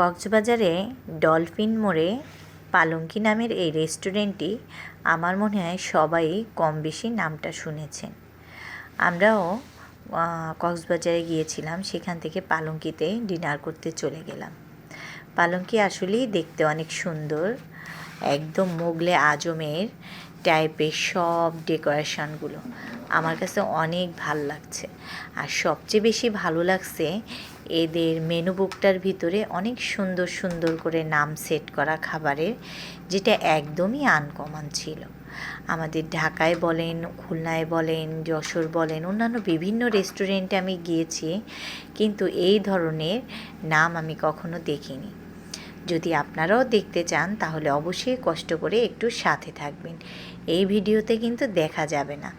কক্সবাজারে ডলফিন মোড়ে পালঙ্কি নামের এই রেস্টুরেন্টটি আমার মনে হয় সবাই কম বেশি নামটা শুনেছেন। আমরাও কক্সবাজারে গিয়েছিলাম, সেখান থেকে পালঙ্কিতে ডিনার করতে চলে গেলাম। পালঙ্কি আসলেই দেখতে অনেক সুন্দর, একদম মোগলে আজমের টাইপের সব ডেকোরেশনগুলো আমার কাছে অনেক ভাল লাগছে। আর সবচেয়ে বেশি ভালো লাগছে এদের মেনু বুকটার ভিতরে অনেক সুন্দর সুন্দর করে নাম সেট করা খাবারের, যেটা একদমই আনকমন ছিল। আমাদের ঢাকায় বলেন, খুলনায় বলেন, যশোর বলেন, অন্যান্য বিভিন্ন রেস্টুরেন্টে আমি গিয়েছি, কিন্তু এই ধরনের নাম আমি কখনো দেখিনি। যদি আপনারাও দেখতে চান তাহলে অবশ্যই কষ্ট করে একটু সাথে থাকবেন। এই ভিডিওতে কিন্তু দেখা যাবে না,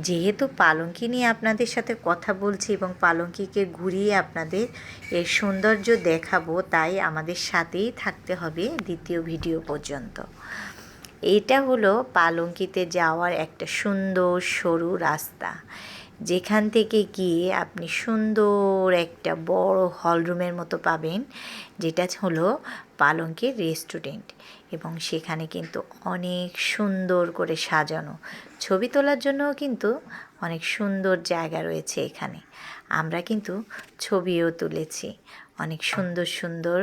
যেহেতু পালঙ্কি নিয়ে আপনাদের সাথে কথা বলছি এবং পালঙ্কিকে ঘুরিয়ে আপনাদের এর সৌন্দর্য দেখাবো, তাই আমাদের সাথেই থাকতে হবে দ্বিতীয় ভিডিও পর্যন্ত। এটা হলো পালঙ্কিতে যাওয়ার একটা সুন্দর সরু রাস্তা, যেখান থেকে গিয়ে আপনি সুন্দর একটা বড় হলরুমের মতো পাবেন, যেটা হলো পালঙ্কির রেস্টুরেন্ট। এবং সেখানে কিন্তু অনেক সুন্দর করে সাজানো, ছবি তোলার জন্যও কিন্তু অনেক সুন্দর জায়গা রয়েছে এখানে। আমরা কিন্তু ছবিও তুলেছি, অনেক সুন্দর সুন্দর